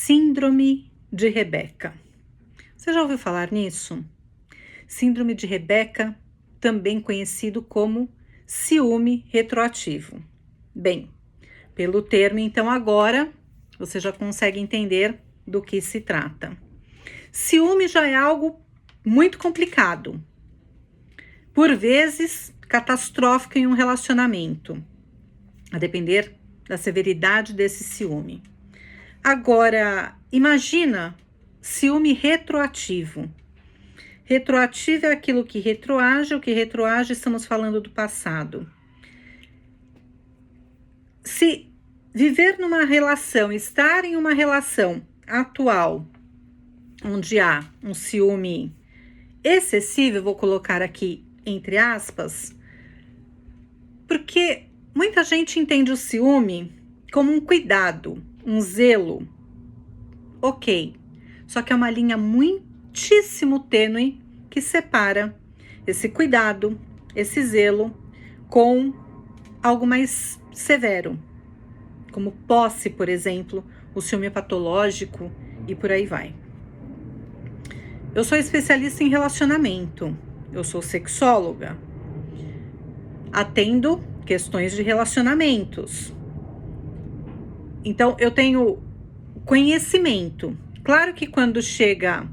Síndrome de Rebeca. Você já ouviu falar nisso? Síndrome de Rebeca, também conhecido como ciúme retroativo. Bem, pelo termo, então agora você já consegue entender do que se trata. Ciúme já é algo muito complicado, por vezes catastrófico em um relacionamento, a depender da severidade desse ciúme. Agora, imagina ciúme retroativo. Retroativo é aquilo que retroage, o que retroage estamos falando do passado. Se viver numa relação, estar em uma relação atual, onde há um ciúme excessivo, eu vou colocar aqui entre aspas, porque muita gente entende o ciúme como um cuidado, um zelo. Ok, só que é uma linha muitíssimo tênue que separa esse cuidado, esse zelo, com algo mais severo, como posse, por exemplo, o ciúme patológico e por aí vai. Eu sou especialista em relacionamento, eu sou sexóloga, atendo questões de relacionamentos. Então, eu tenho conhecimento. Claro que quando chega,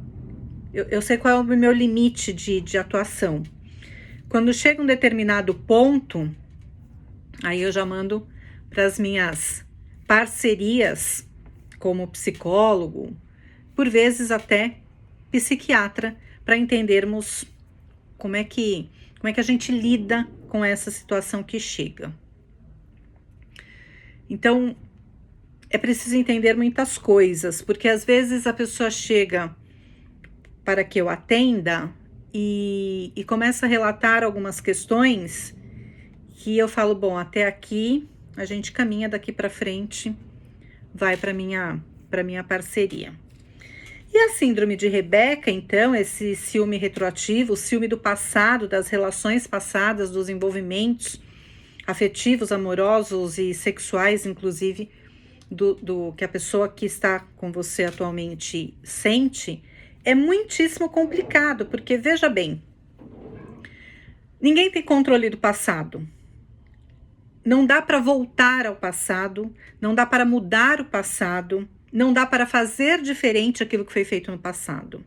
eu sei qual é o meu limite de atuação. Quando chega um determinado ponto, aí eu já mando para as minhas parcerias como psicólogo, por vezes até psiquiatra, para entendermos como é que a gente lida com essa situação que chega. Então, é preciso entender muitas coisas, porque às vezes a pessoa chega para que eu atenda e começa a relatar algumas questões que eu falo, bom, até aqui a gente caminha, daqui para frente vai para minha parceria. E a síndrome de Rebeca, então, esse ciúme retroativo, o ciúme do passado, das relações passadas, dos envolvimentos afetivos, amorosos e sexuais, inclusive, do que a pessoa que está com você atualmente sente, é muitíssimo complicado, porque veja bem, ninguém tem controle do passado. Não dá para voltar ao passado, não dá para mudar o passado, não dá para fazer diferente aquilo que foi feito no passado.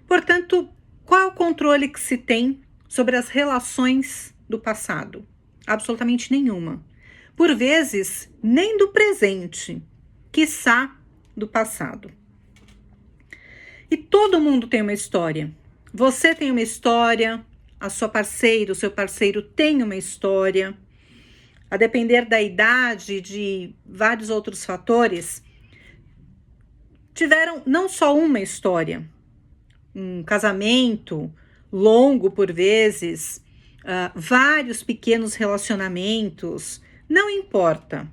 Portanto, qual é o controle que se tem sobre as relações do passado? Absolutamente nenhuma. Por vezes, nem do presente, quiçá do passado. E todo mundo tem uma história. Você tem uma história, a sua parceira, o seu parceiro tem uma história. A depender da idade, de vários outros fatores, tiveram não só uma história, um casamento longo por vezes, vários pequenos relacionamentos, não importa,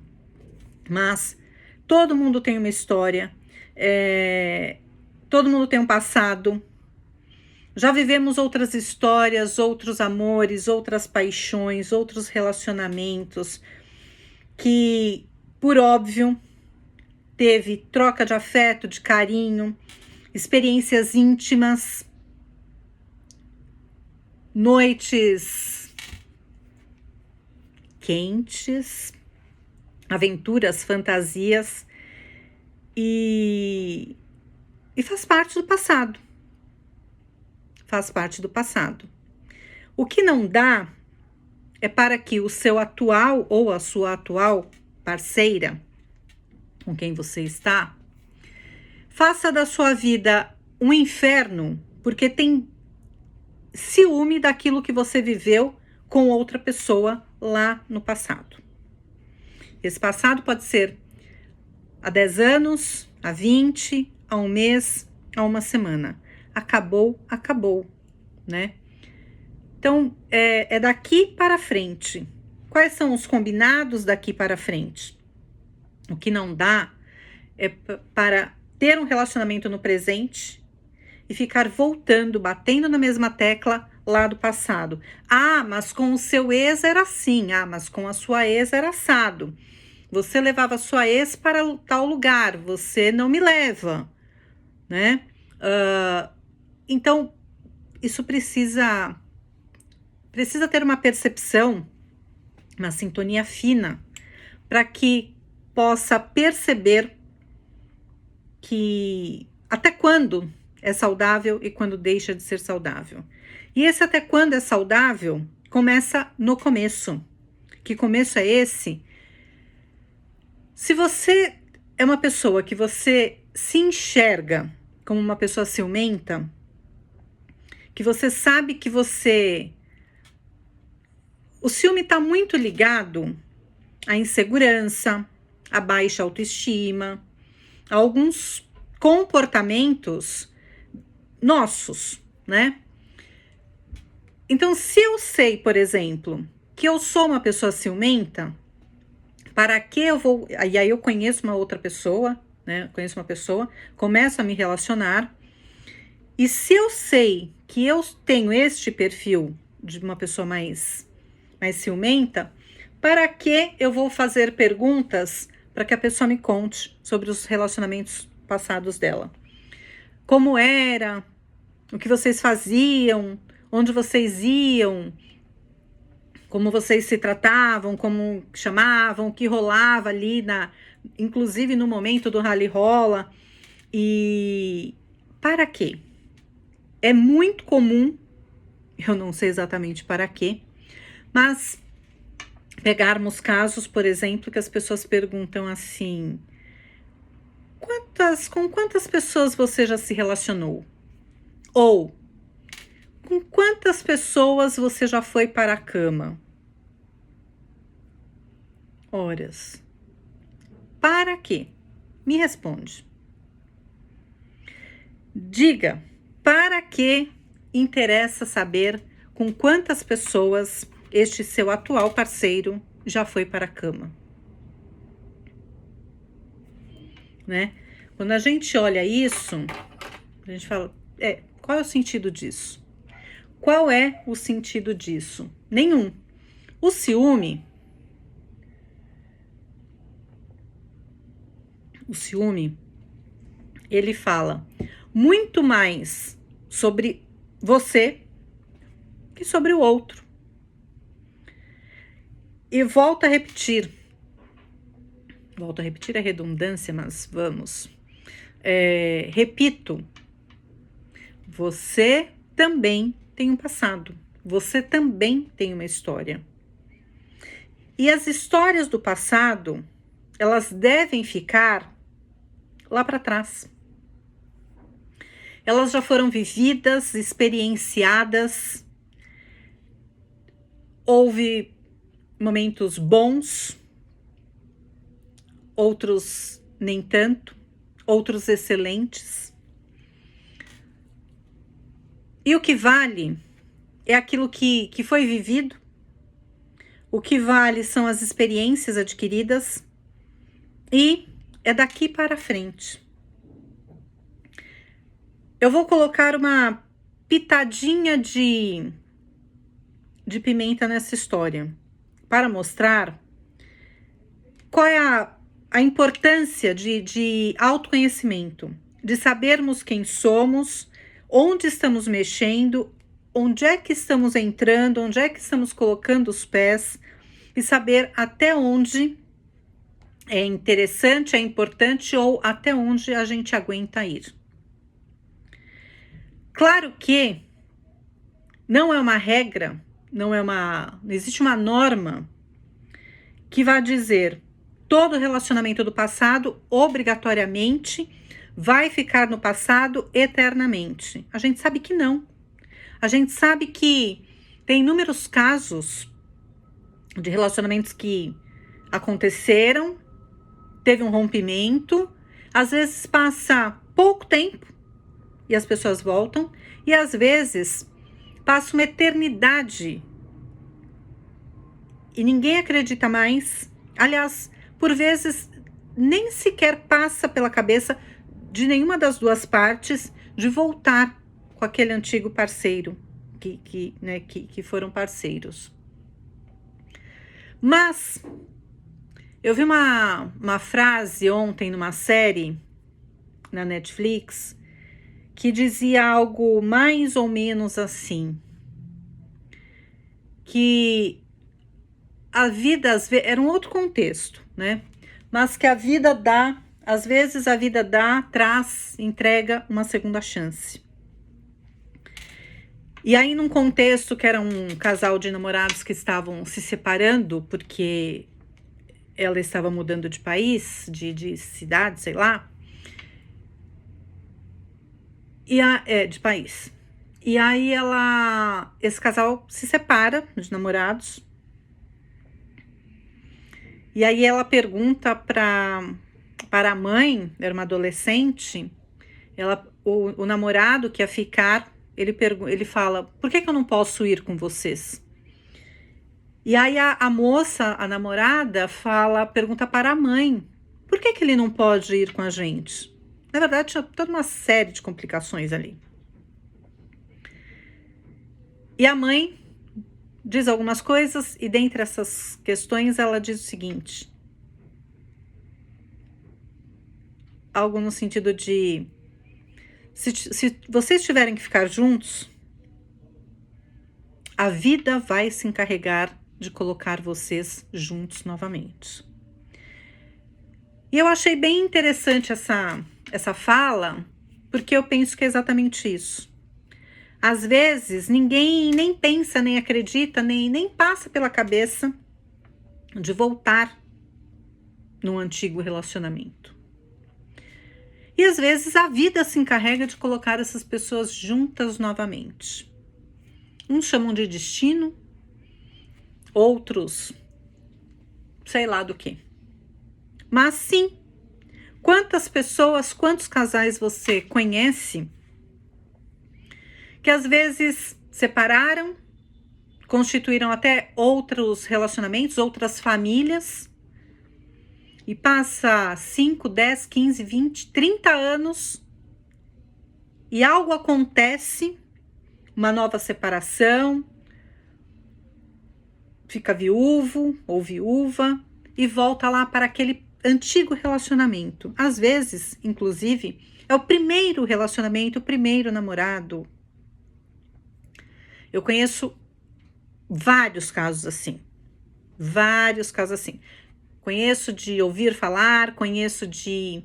mas todo mundo tem uma história, todo mundo tem um passado, já vivemos outras histórias, outros amores, outras paixões, outros relacionamentos que, por óbvio, teve troca de afeto, de carinho, experiências íntimas, noites quentes, aventuras, fantasias e faz parte do passado. Faz parte do passado. O que não dá é para que o seu atual ou a sua atual parceira, com quem você está, faça da sua vida um inferno, porque tem ciúme daquilo que você viveu com outra pessoa lá no passado. Esse passado pode ser há 10 anos, há 20, há um mês, há uma semana. Acabou, né? Então, é daqui para frente. Quais são os combinados daqui para frente? O que não dá é para ter um relacionamento no presente e ficar voltando, batendo na mesma tecla lá do passado. Ah, mas com o seu ex era assim. Ah, mas com a sua ex era assado. você levava sua ex para tal lugar, você não me leva, né? Então, isso precisa ter uma percepção, uma sintonia fina, para que possa perceber que até quando é saudável e quando deixa de ser saudável. E esse até quando é saudável começa no começo. Que começo é esse? Se você é uma pessoa que você se enxerga como uma pessoa ciumenta, que você sabe que o ciúme está muito ligado à insegurança, à baixa autoestima, a alguns comportamentos nossos, né? Então, se eu sei, por exemplo, que eu sou uma pessoa ciumenta, para que eu vou... E aí eu conheço uma outra pessoa, né? Conheço uma pessoa, começo a me relacionar, e se eu sei que eu tenho este perfil de uma pessoa mais ciumenta, para que eu vou fazer perguntas para que a pessoa me conte sobre os relacionamentos passados dela? Como era? O que vocês faziam? Onde vocês iam? Como vocês se tratavam? Como chamavam? O que rolava ali, inclusive no momento do rally rola? E para quê? É muito comum, eu não sei exatamente para quê, mas pegarmos casos, por exemplo, que as pessoas perguntam assim: com quantas pessoas você já se relacionou? Ou com quantas pessoas você já foi para a cama? Horas. Para quê? Me responde. Diga, para que interessa saber com quantas pessoas este seu atual parceiro já foi para a cama? Né? Quando a gente olha isso, a gente fala, qual é o sentido disso? Qual é o sentido disso? Nenhum. O ciúme, ele fala muito mais sobre você que sobre o outro. E volto a repetir a redundância, mas vamos. Repito, você também tem um passado, você também tem uma história. E as histórias do passado, elas devem ficar lá para trás. Elas já foram vividas, experienciadas, houve momentos bons, outros nem tanto, outros excelentes. E o que vale é aquilo que foi vivido, o que vale são as experiências adquiridas e é daqui para frente. Eu vou colocar uma pitadinha de pimenta nessa história para mostrar qual é a importância de autoconhecimento, de sabermos quem somos, onde estamos mexendo, onde é que estamos entrando, onde é que estamos colocando os pés e saber até onde é interessante, é importante ou até onde a gente aguenta ir. Claro que não é uma regra, não existe uma norma que vá dizer todo relacionamento do passado obrigatoriamente vai ficar no passado eternamente. A gente sabe que não. A gente sabe que tem inúmeros casos de relacionamentos que aconteceram, teve um rompimento, às vezes passa pouco tempo e as pessoas voltam, e às vezes passa uma eternidade e ninguém acredita mais. Aliás, por vezes nem sequer passa pela cabeça de nenhuma das duas partes de voltar com aquele antigo parceiro que foram parceiros. Mas Eu vi uma frase ontem numa série na Netflix que dizia algo mais ou menos assim, que a vida, era um outro contexto, né? Mas que a vida dá, às vezes a vida dá, traz, entrega uma segunda chance. E aí, num contexto que era um casal de namorados que estavam se separando, porque ela estava mudando de país, de cidade, sei lá, de país. E aí esse casal se separa de namorados. E aí ela pergunta para a mãe, era uma adolescente, o namorado que ia ficar, ele fala, por que eu não posso ir com vocês? E aí a moça, a namorada, pergunta para a mãe, por que ele não pode ir com a gente? Na verdade, tinha toda uma série de complicações ali. E a mãe diz algumas coisas, e dentre essas questões ela diz o seguinte, algo no sentido de, se vocês tiverem que ficar juntos, a vida vai se encarregar de colocar vocês juntos novamente. E eu achei bem interessante essa fala, porque eu penso que é exatamente isso. Às vezes, ninguém nem pensa, nem acredita, nem passa pela cabeça de voltar num antigo relacionamento. E às vezes a vida se encarrega de colocar essas pessoas juntas novamente. Uns chamam de destino, outros, sei lá do que. Mas sim, quantas pessoas, quantos casais você conhece que às vezes separaram, constituíram até outros relacionamentos, outras famílias, e passa 5, 10, 15, 20, 30 anos e algo acontece, uma nova separação, fica viúvo ou viúva e volta lá para aquele antigo relacionamento. Às vezes, inclusive, é o primeiro relacionamento, o primeiro namorado. Eu conheço vários casos assim. Conheço de ouvir falar, conheço de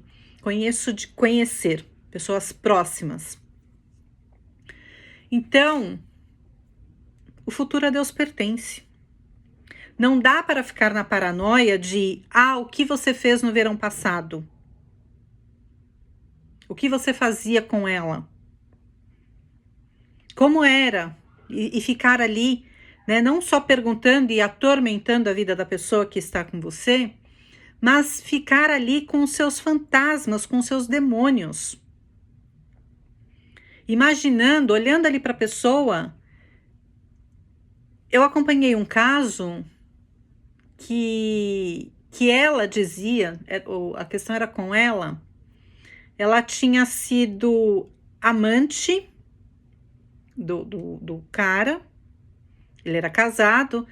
conhecer pessoas próximas. Então, o futuro a Deus pertence. Não dá para ficar na paranoia de, o que você fez no verão passado? O que você fazia com ela? Como era? E ficar ali, né, não só perguntando e atormentando a vida da pessoa que está com você, mas ficar ali com os seus fantasmas, com os seus demônios. Imaginando, olhando ali para a pessoa. Eu acompanhei um caso que ela dizia, a questão era com ela tinha sido amante do cara, ele era casado,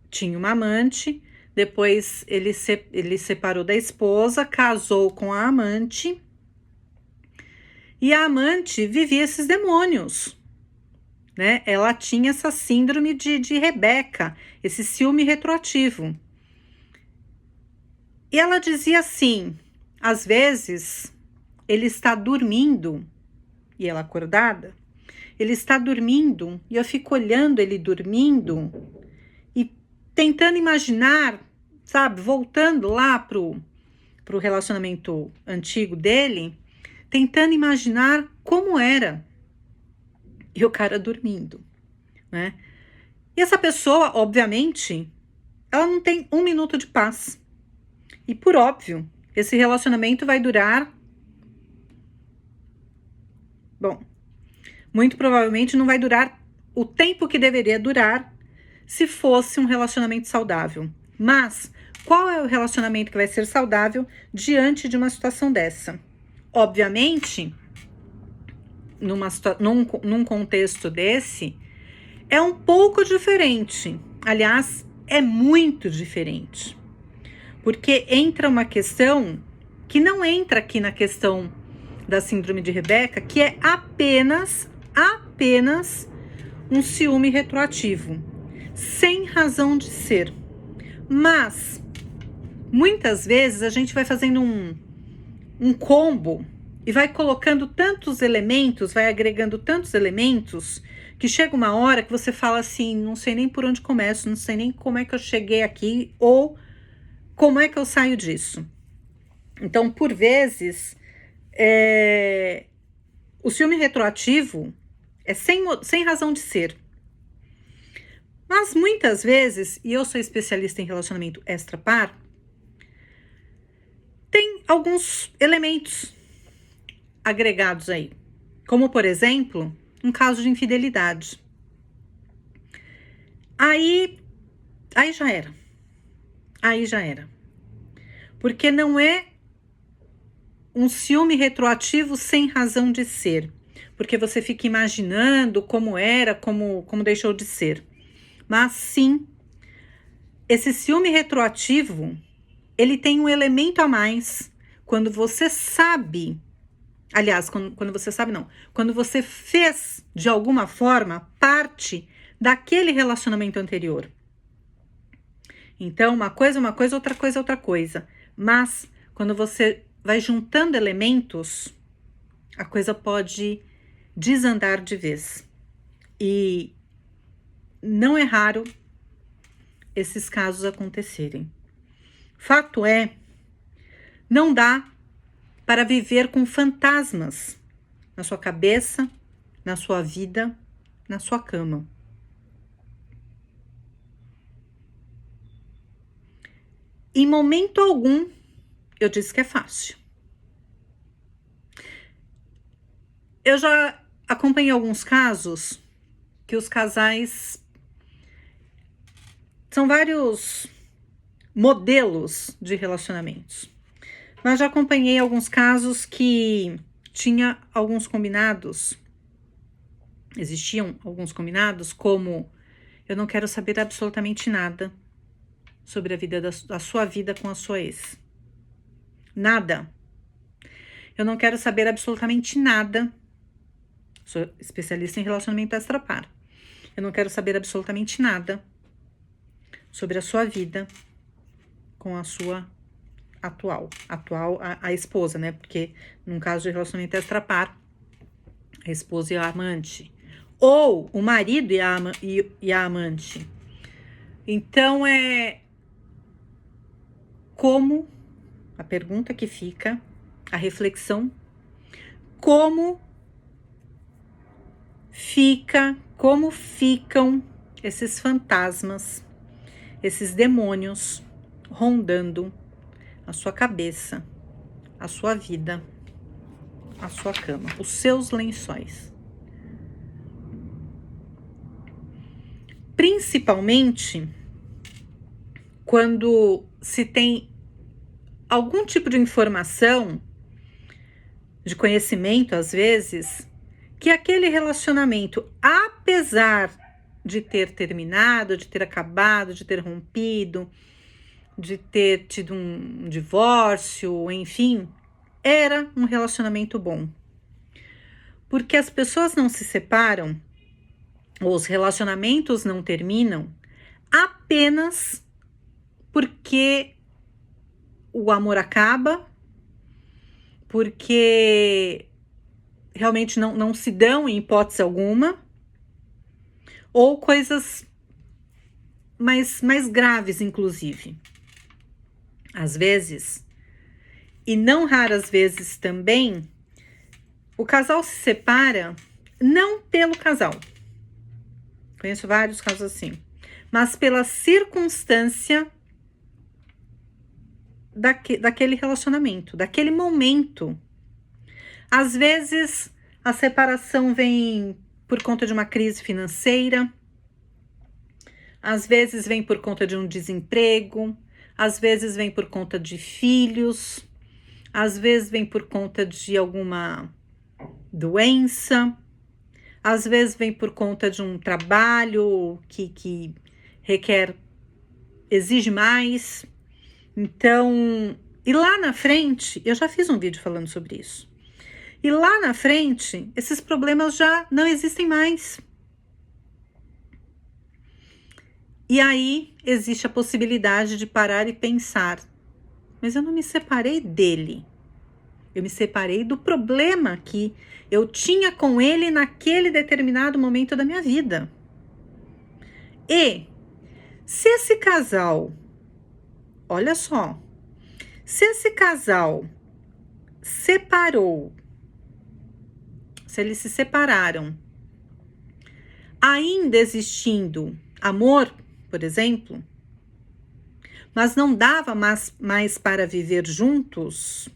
tinha uma amante, depois ele separou da esposa, casou com a amante, e a amante vivia esses demônios, né? Ela tinha essa síndrome de Rebeca, esse ciúme retroativo. E ela dizia assim, às vezes ele está dormindo, e ela acordada, ele está dormindo, e eu fico olhando ele dormindo, e tentando imaginar, sabe, voltando lá pro relacionamento antigo dele, tentando imaginar como era, e o cara dormindo, né? E essa pessoa, obviamente, ela não tem um minuto de paz. E por óbvio, esse relacionamento vai durar, bom, muito provavelmente não vai durar o tempo que deveria durar se fosse um relacionamento saudável. Mas qual é o relacionamento que vai ser saudável diante de uma situação dessa? Obviamente, num contexto desse, é um pouco diferente. Aliás, é muito diferente. Porque entra uma questão que não entra aqui na questão da síndrome de Rebeca, que é apenas um ciúme retroativo, sem razão de ser. Mas, muitas vezes, a gente vai fazendo um combo e vai colocando tantos elementos, vai agregando tantos elementos, que chega uma hora que você fala assim, não sei nem por onde começo, não sei nem como é que eu cheguei aqui, ou como é que eu saio disso. Então, por vezes, o ciúme retroativo é sem razão de ser. Mas muitas vezes, e eu sou especialista em relacionamento extra-par, tem alguns elementos agregados aí. Como, por exemplo, um caso de infidelidade. Aí já era. Aí já era. Porque não é um ciúme retroativo sem razão de ser. Porque você fica imaginando como era, como deixou de ser. Mas sim, esse ciúme retroativo, ele tem um elemento a mais quando você sabe, aliás, quando você sabe não, quando você fez de alguma forma parte daquele relacionamento anterior. Então, uma coisa, outra coisa, outra coisa. Mas quando você vai juntando elementos, a coisa pode desandar de vez. E não é raro esses casos acontecerem. Fato é, não dá para viver com fantasmas na sua cabeça, na sua vida, na sua cama. Em momento algum, eu disse que é fácil. Eu já acompanhei alguns casos que os casais são vários modelos de relacionamentos. Mas já acompanhei alguns casos que tinha alguns combinados, existiam alguns combinados, como eu não quero saber absolutamente nada sobre a vida da sua vida com a sua ex. Nada. Eu não quero saber absolutamente nada. Sou especialista em relacionamento extra-par. Eu não quero saber absolutamente nada sobre a sua vida com a sua atual a esposa, né? Porque num caso de relacionamento extra-par, a esposa e a amante, ou o marido e a amante. Então como a pergunta que fica, a reflexão, como ficam esses fantasmas, esses demônios rondando a sua cabeça, a sua vida, a sua cama, os seus lençóis. Principalmente quando se tem algum tipo de informação, de conhecimento às vezes, que aquele relacionamento, apesar de ter terminado, de ter acabado, de ter rompido, de ter tido um divórcio, enfim, era um relacionamento bom. Porque as pessoas não se separam, ou os relacionamentos não terminam, apenas porque o amor acaba, porque realmente não se dão em hipótese alguma, ou coisas mais graves, inclusive. Às vezes, e não raras vezes também, o casal se separa não pelo casal. Conheço vários casos assim. Mas pela circunstância daquele relacionamento, daquele momento. Às vezes, a separação vem por conta de uma crise financeira. Às vezes vem por conta de um desemprego. Às vezes vem por conta de filhos. Às vezes vem por conta de alguma doença. Às vezes vem por conta de um trabalho que exige mais. Então, e lá na frente, eu já fiz um vídeo falando sobre isso. E lá na frente, esses problemas já não existem mais. E aí existe a possibilidade de parar e pensar: mas eu não me separei dele. Eu me separei do problema que eu tinha com ele naquele determinado momento da minha vida. E se esse casal, olha só, se esse casal separou, se eles se separaram, ainda existindo amor, por exemplo, mas não dava mais para viver juntos,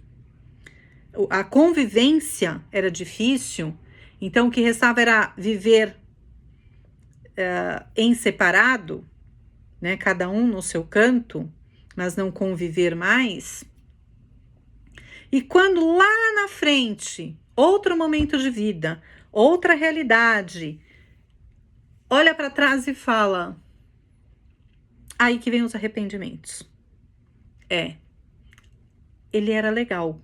a convivência era difícil, então o que restava era viver em separado, né, cada um no seu canto, mas não conviver mais. E quando lá na frente, outro momento de vida, outra realidade, olha para trás e fala, aí que vem os arrependimentos. Ele era legal.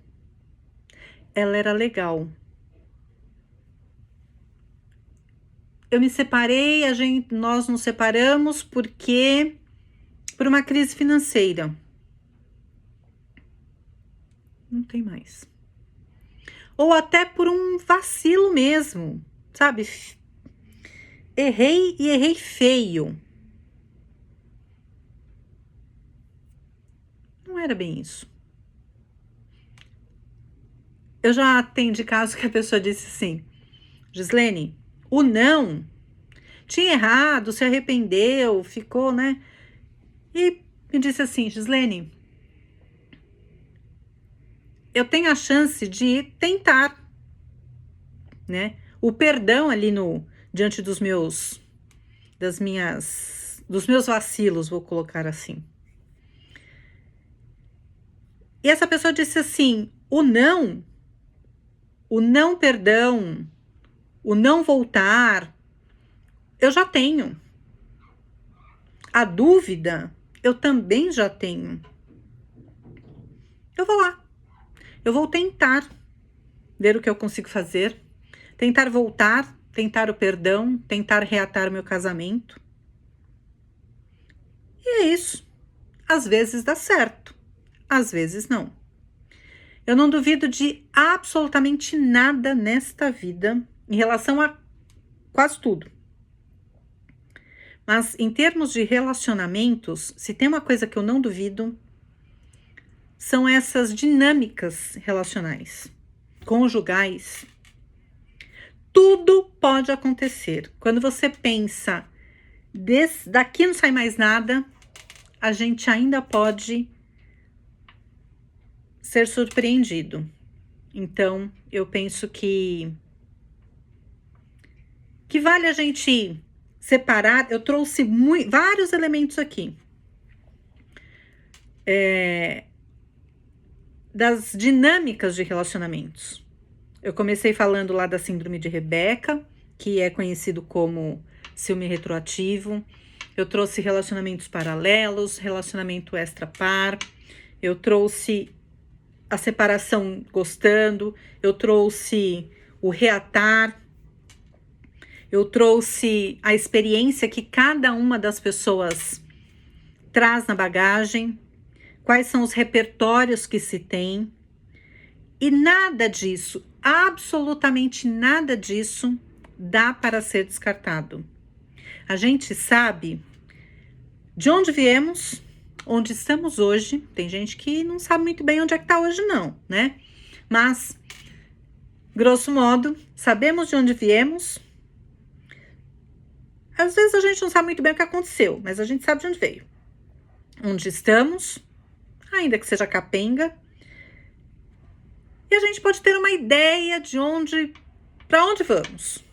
Ela era legal. Eu me separei, nós nos separamos por uma crise financeira. Não tem mais. Ou até por um vacilo mesmo, sabe? Errei e errei feio. Não era bem isso. Eu já atendi caso que a pessoa disse assim, Gislene, o não tinha errado, se arrependeu, ficou, né? E me disse assim, Gislene, eu tenho a chance de tentar, né? O perdão ali diante dos meus vacilos, vou colocar assim. E essa pessoa disse assim, o não perdão, o não voltar, eu já tenho. A dúvida, eu também já tenho. Eu vou lá. Eu vou tentar ver o que eu consigo fazer. Tentar voltar, tentar o perdão, tentar reatar o meu casamento. E é isso. Às vezes dá certo, às vezes não. Eu não duvido de absolutamente nada nesta vida em relação a quase tudo. Mas em termos de relacionamentos, se tem uma coisa que eu não duvido, são essas dinâmicas relacionais, conjugais. Tudo pode acontecer. Quando você pensa, daqui não sai mais nada, a gente ainda pode ser surpreendido. Então, eu penso que vale a gente separar. Eu trouxe vários elementos aqui. Das dinâmicas de relacionamentos. Eu comecei falando lá da síndrome de Rebeca, que é conhecido como ciúme retroativo. Eu trouxe relacionamentos paralelos, relacionamento extra-par. Eu trouxe a separação gostando. Eu trouxe o reatar. Eu trouxe a experiência que cada uma das pessoas traz na bagagem. Quais são os repertórios que se tem. E nada disso, absolutamente nada disso, dá para ser descartado. A gente sabe de onde viemos, onde estamos hoje. Tem gente que não sabe muito bem onde é que está hoje não, né? Mas, grosso modo, sabemos de onde viemos. Às vezes a gente não sabe muito bem o que aconteceu, mas a gente sabe de onde veio. Onde estamos, ainda que seja capenga. E a gente pode ter uma ideia de para onde vamos.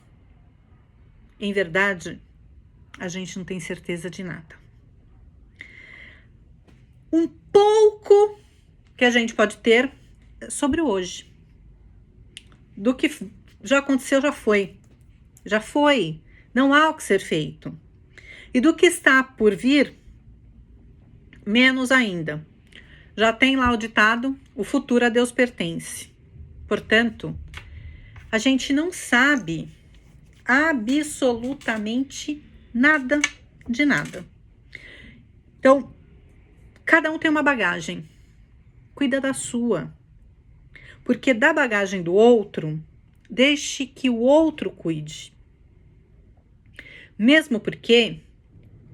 Em verdade, a gente não tem certeza de nada. Um pouco que a gente pode ter sobre o hoje. Do que já aconteceu, já foi. Já foi. Não há o que ser feito. E do que está por vir, menos ainda. Já tem lá o ditado: o futuro a Deus pertence. Portanto, a gente não sabe absolutamente nada de nada. Então, cada um tem uma bagagem. Cuida da sua. Porque da bagagem do outro, deixe que o outro cuide. Mesmo porque,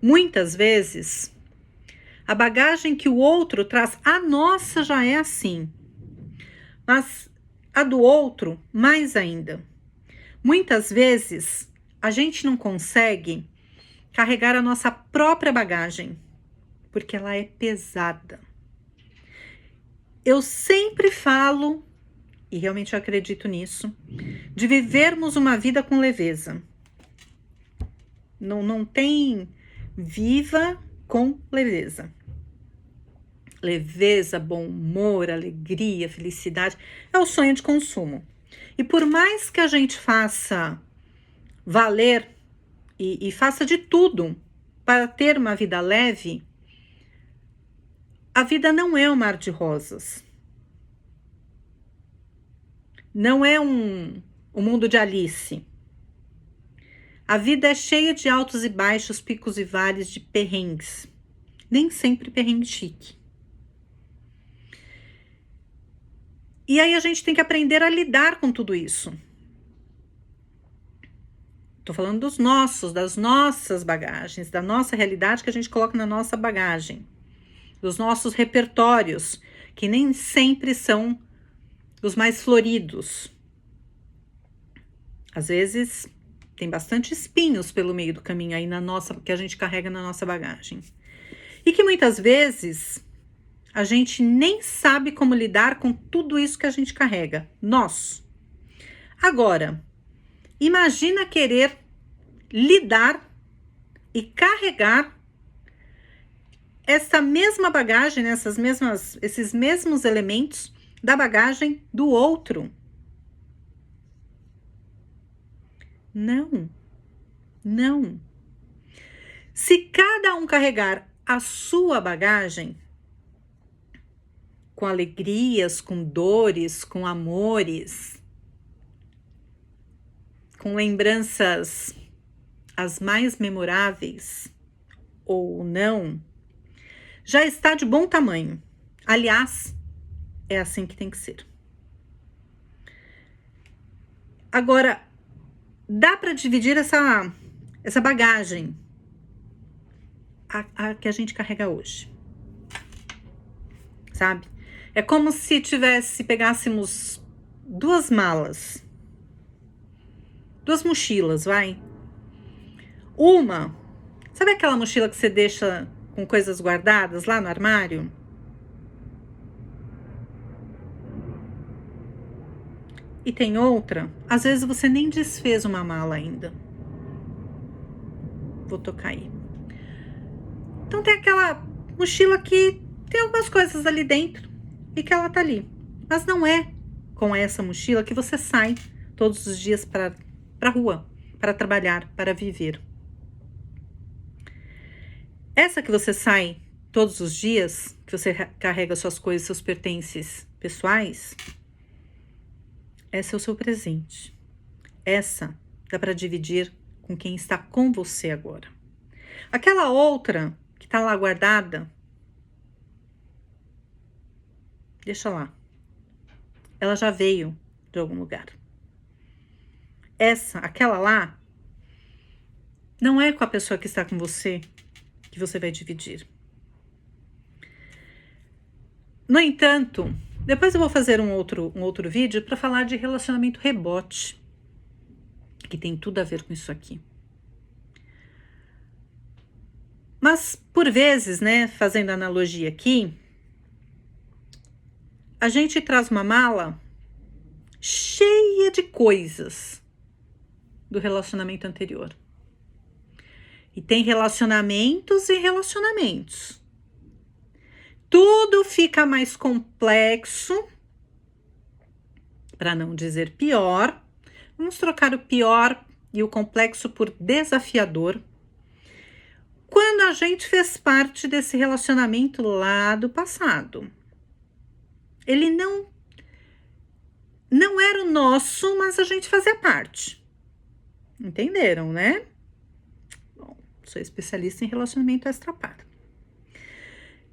muitas vezes, a bagagem que o outro traz, a nossa já é assim. Mas a do outro, mais ainda. Muitas vezes, a gente não consegue carregar a nossa própria bagagem, porque ela é pesada. Eu sempre falo, e realmente eu acredito nisso, de vivermos uma vida com leveza. Não tem viva com leveza. Leveza, bom humor, alegria, felicidade, é o sonho de consumo. E por mais que a gente faça valer e faça de tudo para ter uma vida leve, a vida não é um mar de rosas. Não é um mundo de Alice. A vida é cheia de altos e baixos, picos e vales, de perrengues. Nem sempre perrengue chique. E aí a gente tem que aprender a lidar com tudo isso. Tô falando dos nossos, das nossas bagagens, da nossa realidade que a gente coloca na nossa bagagem. Dos nossos repertórios, que nem sempre são os mais floridos. Às vezes tem bastante espinhos pelo meio do caminho aí na nossa, que a gente carrega na nossa bagagem. E que muitas vezes a gente nem sabe como lidar com tudo isso que a gente carrega. Nós. Agora, imagina querer lidar e carregar essa mesma bagagem, esses mesmos elementos da bagagem do outro. Não. Se cada um carregar a sua bagagem, com alegrias, com dores, com amores, com lembranças as mais memoráveis ou não, já está de bom tamanho. Aliás, é assim que tem que ser. Agora, dá para dividir essa bagagem a que a gente carrega hoje, sabe? É como se pegássemos duas malas, duas mochilas, vai. Uma, sabe aquela mochila que você deixa com coisas guardadas lá no armário? E tem outra, às vezes você nem desfez uma mala ainda. Vou tocar aí. Então tem aquela mochila que tem algumas coisas ali dentro e que ela tá ali. Mas não é com essa mochila que você sai todos os dias para a rua, para trabalhar, para viver. Essa que você sai todos os dias, que você carrega suas coisas, seus pertences pessoais, esse é o seu presente. Essa dá para dividir com quem está com você agora. Aquela outra que está lá guardada, deixa lá. Ela já veio de algum lugar. Aquela lá, não é com a pessoa que está com você que você vai dividir. No entanto, depois eu vou fazer um outro vídeo para falar de relacionamento rebote, que tem tudo a ver com isso aqui. Mas, por vezes, né, fazendo analogia aqui, a gente traz uma mala cheia de coisas do relacionamento anterior. E tem relacionamentos e relacionamentos. Tudo fica mais complexo, para não dizer pior. Vamos trocar o pior e o complexo por desafiador. Quando a gente fez parte desse relacionamento lá do passado. ele não era o nosso, mas a gente fazia parte. Entenderam, né? Bom, sou especialista em relacionamento extrapar.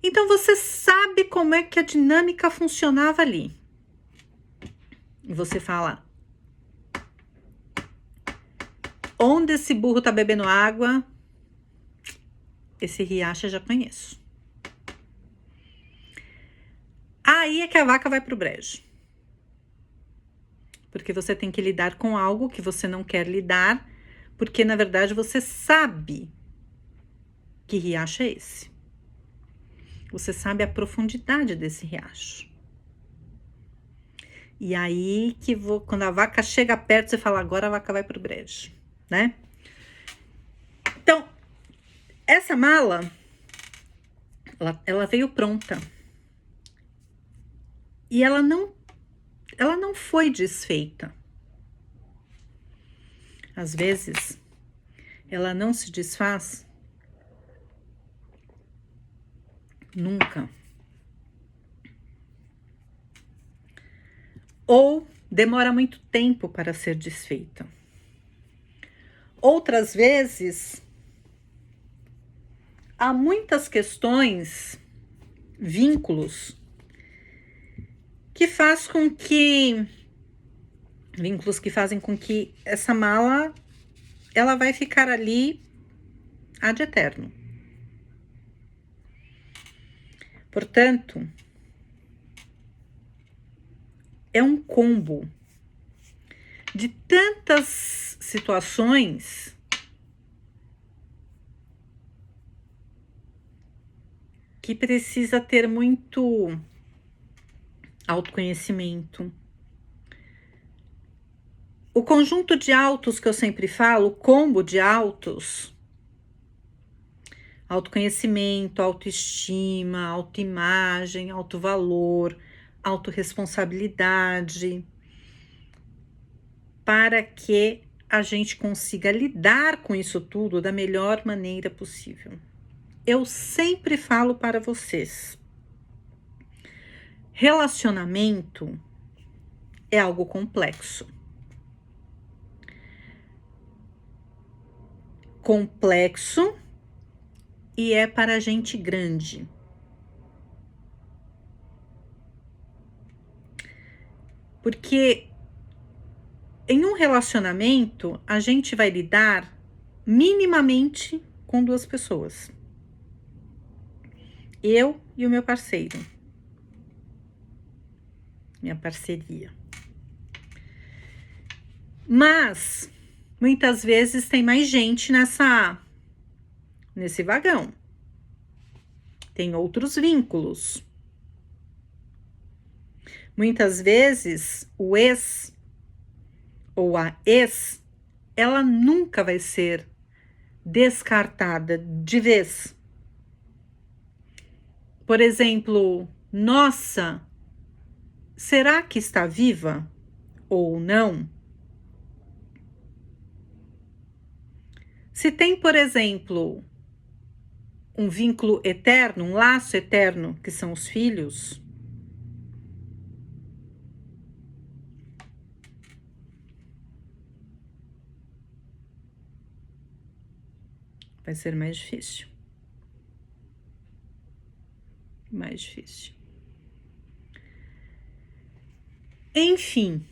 Então você sabe como é que a dinâmica funcionava ali. E você fala: onde esse burro tá bebendo água? Esse riacho eu já conheço. Aí é que a vaca vai pro brejo. Porque você tem que lidar com algo que você não quer lidar, porque na verdade você sabe que riacho é esse. Você sabe a profundidade desse riacho. E aí que quando a vaca chega perto, você fala: agora a vaca vai pro brejo, né? Então, essa mala, ela veio pronta. E ela não foi desfeita. Às vezes, ela não se desfaz nunca. Ou demora muito tempo para ser desfeita. Outras vezes, há muitas questões, vínculos, que fazem com que essa mala ela vai ficar ali ad eterno. Portanto, é um combo de tantas situações que precisa ter muito autoconhecimento. O conjunto de autos que eu sempre falo, o combo de autos, autoconhecimento, autoestima, autoimagem, autovalor, autorresponsabilidade, para que a gente consiga lidar com isso tudo da melhor maneira possível. Eu sempre falo para vocês, relacionamento é algo complexo. Complexo e é para gente grande. Porque em um relacionamento, a gente vai lidar minimamente com duas pessoas. Eu e o meu parceiro. Minha parceria. Mas, muitas vezes tem mais gente nesse vagão. Tem outros vínculos. Muitas vezes, o ex ou a ex, ela nunca vai ser descartada de vez. Por exemplo, nossa, será que está viva ou não? Se tem, por exemplo, um vínculo eterno, um laço eterno, que são os filhos, vai ser mais difícil. Mais difícil. Enfim,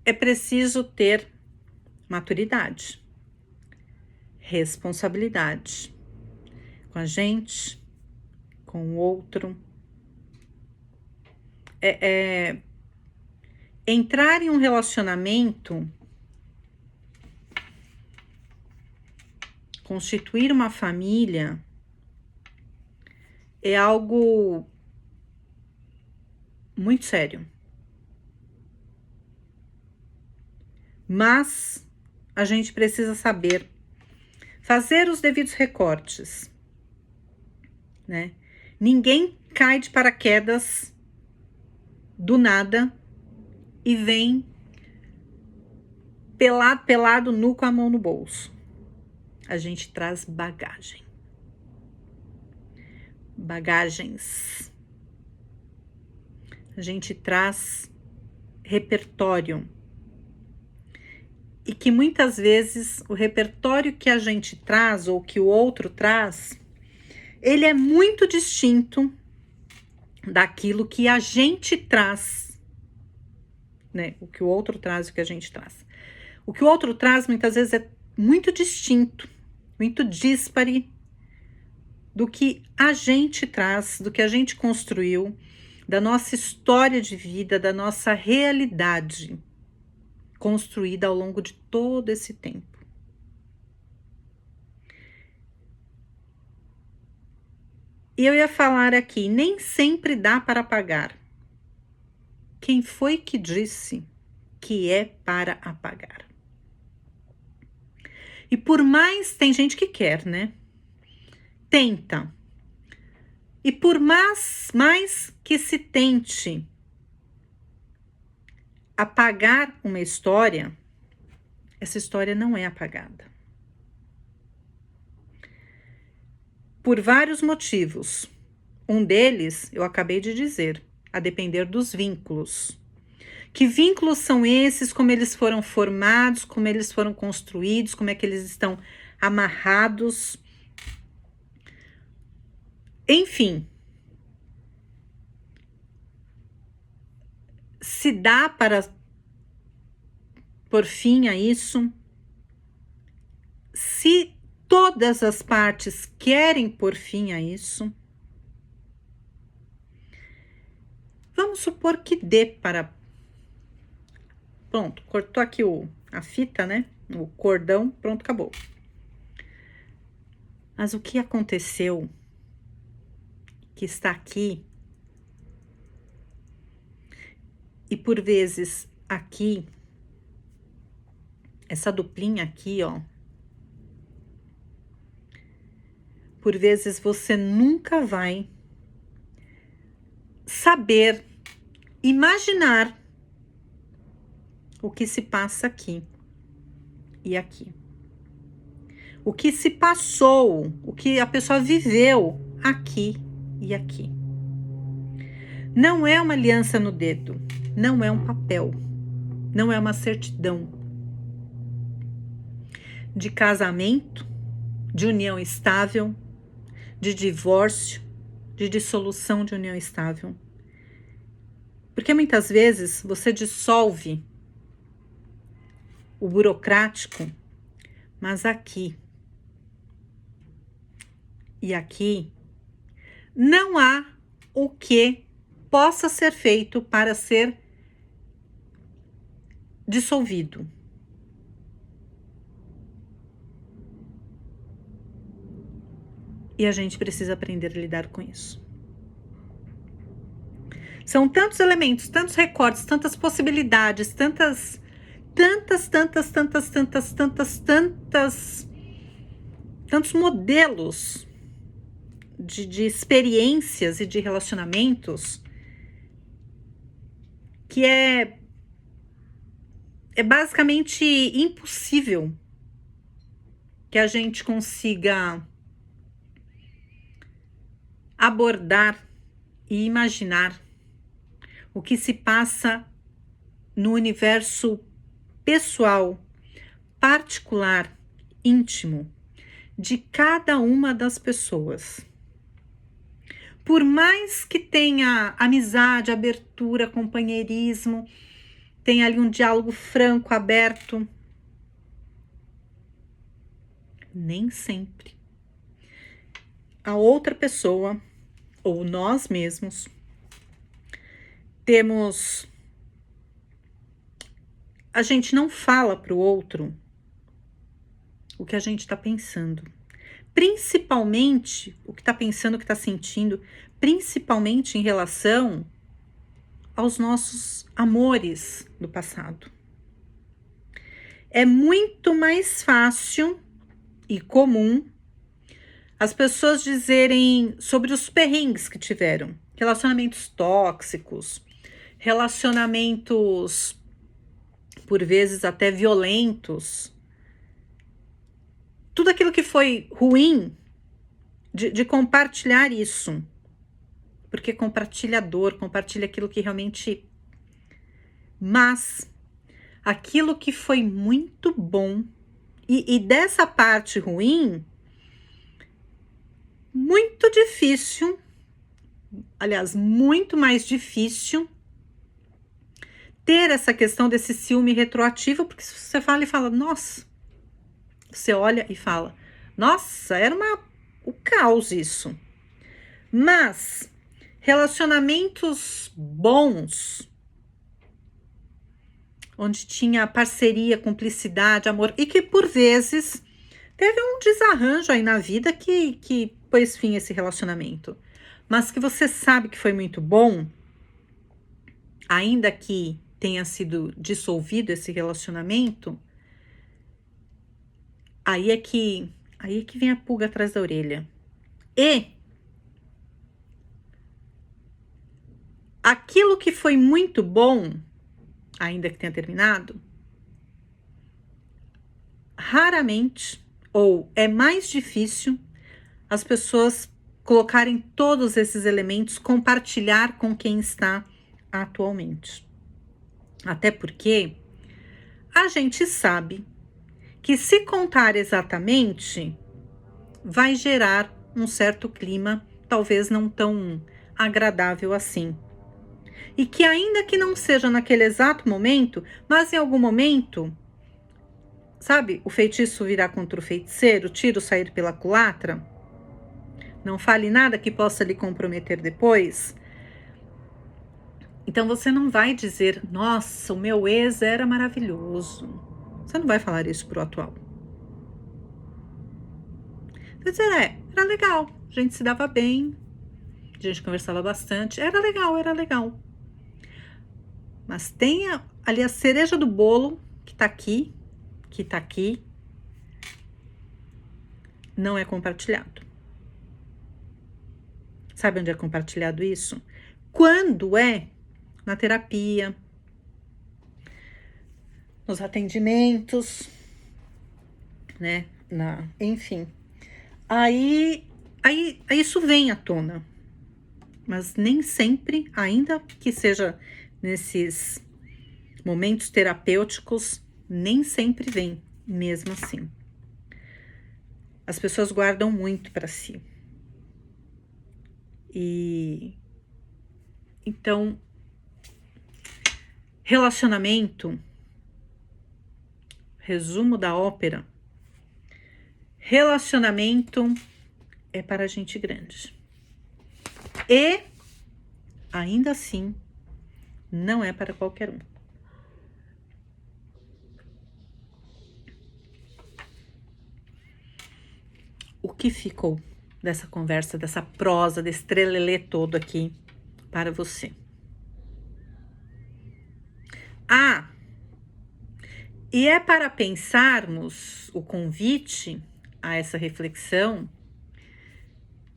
é preciso ter maturidade, responsabilidade com a gente, com o outro. Entrar em um relacionamento, constituir uma família, é algo muito sério. Mas a gente precisa saber fazer os devidos recortes, né? Ninguém cai de paraquedas do nada e vem pelado, nu com a mão no bolso. A gente traz bagagem. bagagens. A gente traz repertório. E que muitas vezes o repertório que a gente traz ou que o outro traz, ele é muito distinto daquilo que a gente traz, né? O que o outro traz e o que a gente traz. O que o outro traz muitas vezes é muito distinto, muito díspare do que a gente traz, do que a gente construiu, da nossa história de vida, da nossa realidade construída ao longo de todo esse tempo. E eu ia falar aqui, nem sempre dá para apagar. Quem foi que disse que é para apagar? E por mais, tem gente que quer, né? Tenta. E por mais que se tente apagar uma história, essa história não é apagada. Por vários motivos. Um deles, eu acabei de dizer, a depender dos vínculos. Que vínculos são esses, como eles foram formados, como eles foram construídos, como é que eles estão amarrados. Enfim, se dá para pôr fim a isso, se todas as partes querem pôr fim a isso, vamos supor que dê para... Pronto, cortou aqui a fita, né? O cordão, pronto, acabou. Mas o que aconteceu, que está aqui, e por vezes aqui, essa duplinha aqui, ó, por vezes você nunca vai saber imaginar o que se passa aqui e aqui. O que se passou, o que a pessoa viveu aqui e aqui. Não é uma aliança no dedo, não é um papel, não é uma certidão de casamento, de união estável, de divórcio, de dissolução de união estável. Porque muitas vezes você dissolve o burocrático, mas aqui e aqui não há o que possa ser feito para ser dissolvido. E a gente precisa aprender a lidar com isso. São tantos elementos, tantos recortes, tantas possibilidades, tantos modelos de experiências e de relacionamentos que é basicamente impossível que a gente consiga abordar e imaginar o que se passa no universo pessoal, particular, íntimo de cada uma das pessoas. Por mais que tenha amizade, abertura, companheirismo, tenha ali um diálogo franco, aberto, nem sempre a outra pessoa ou nós mesmos temos... A gente não fala para o outro o que a gente está pensando. Principalmente o que está pensando, o que está sentindo, principalmente em relação aos nossos amores do passado. É muito mais fácil e comum as pessoas dizerem sobre os perrengues que tiveram, relacionamentos tóxicos, relacionamentos por vezes até violentos. Tudo aquilo que foi ruim de compartilhar isso. Porque compartilha a dor, compartilha aquilo que realmente... Mas aquilo que foi muito bom, e dessa parte ruim, muito difícil, aliás, muito mais difícil ter essa questão desse ciúme retroativo, porque se você fala, nossa, você olha e fala, nossa, era o caos isso. Mas relacionamentos bons, onde tinha parceria, cumplicidade, amor, e que por vezes teve um desarranjo aí na vida que pôs fim a esse relacionamento, mas que você sabe que foi muito bom, ainda que tenha sido dissolvido esse relacionamento, aí é que vem a pulga atrás da orelha. E aquilo que foi muito bom, ainda que tenha terminado, raramente, ou é mais difícil, as pessoas colocarem todos esses elementos, compartilhar com quem está atualmente. Até porque a gente sabe que se contar exatamente, vai gerar um certo clima, talvez não tão agradável assim. E que ainda que não seja naquele exato momento, mas em algum momento, sabe, o feitiço virar contra o feiticeiro, o tiro sair pela culatra, não fale nada que possa lhe comprometer depois. Então você não vai dizer, nossa, o meu ex era maravilhoso. Você não vai falar isso pro atual. Você vai dizer, era legal, a gente se dava bem, a gente conversava bastante, era legal. Mas tem ali a cereja do bolo que tá aqui, não é compartilhado. Sabe onde é compartilhado isso? Quando é na terapia, nos atendimentos, né? Enfim. Aí isso vem à tona. Mas nem sempre, ainda que seja nesses momentos terapêuticos, nem sempre vem, mesmo assim. As pessoas guardam muito para si. E então, relacionamento, resumo da ópera, relacionamento é para gente grande. E, ainda assim, não é para qualquer um. O que ficou dessa conversa, dessa prosa, desse trelelê todo aqui para você? E é para pensarmos, o convite a essa reflexão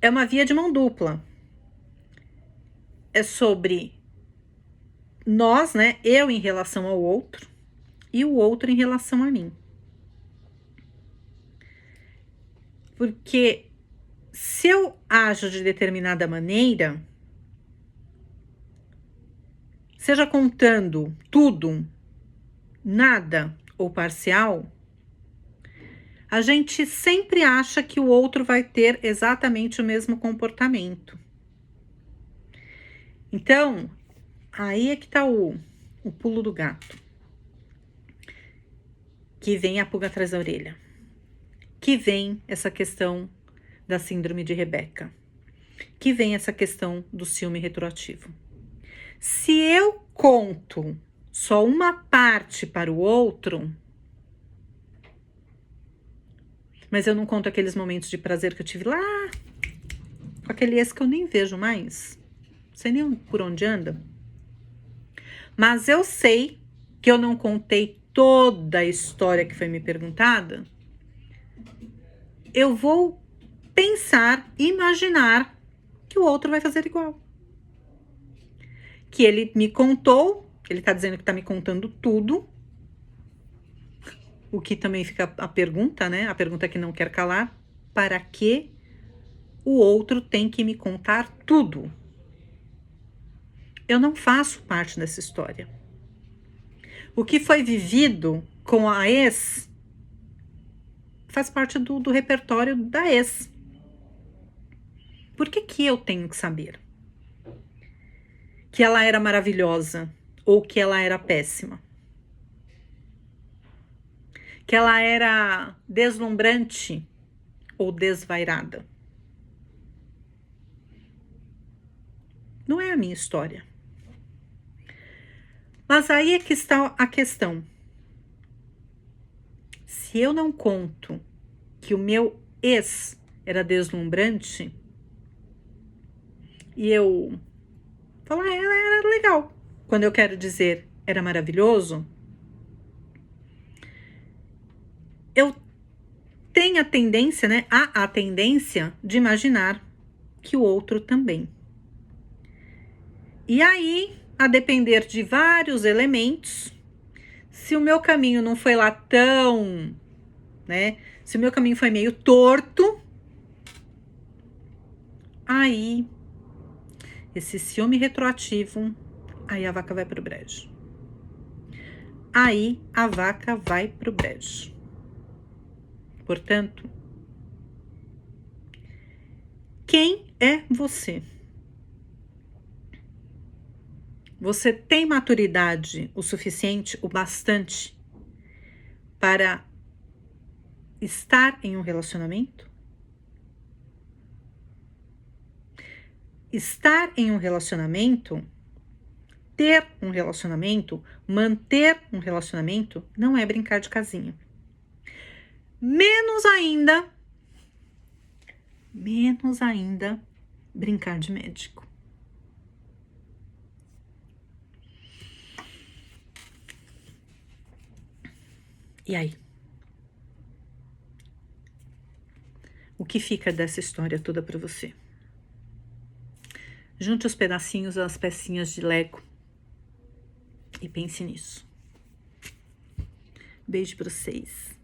é uma via de mão dupla. É sobre nós, né? Eu em relação ao outro e o outro em relação a mim. Porque se eu ajo de determinada maneira, seja contando tudo, nada ou parcial, a gente sempre acha que o outro vai ter exatamente o mesmo comportamento. Então, aí é que tá o pulo do gato. Que vem a pulga atrás da orelha. Que vem essa questão da síndrome de Rebeca. Que vem essa questão do ciúme retroativo. Se eu conto só uma parte para o outro, mas eu não conto aqueles momentos de prazer que eu tive lá, com aquele ex que eu nem vejo mais, não sei nem por onde anda, mas eu sei que eu não contei toda a história que foi me perguntada, eu vou pensar, imaginar que o outro vai fazer igual. Que ele me contou, ele tá dizendo que tá me contando tudo, o que também fica a pergunta, né? A pergunta que não quer calar, para que o outro tem que me contar tudo. Eu não faço parte dessa história. O que foi vivido com a ex faz parte do repertório da ex. Por que eu tenho que saber que ela era maravilhosa ou que ela era péssima? Que ela era deslumbrante ou desvairada? Não é a minha história. Mas aí é que está a questão. Se eu não conto que o meu ex era deslumbrante e eu falo, ela era legal, quando eu quero dizer era maravilhoso, eu tenho a tendência, né? Há a tendência de imaginar que o outro também. E aí, a depender de vários elementos, se o meu caminho não foi lá tão, né? Se o meu caminho foi meio torto, aí esse ciúme retroativo, aí a vaca vai pro brejo. Aí a vaca vai pro brejo. Portanto, quem é você? Você tem maturidade o suficiente, o bastante, para estar em um relacionamento? Estar em um relacionamento, ter um relacionamento, manter um relacionamento, não é brincar de casinha. Menos ainda, brincar de médico. E aí? O que fica dessa história toda para você? Junte os pedacinhos, as pecinhas de Lego e pense nisso. Beijo para vocês.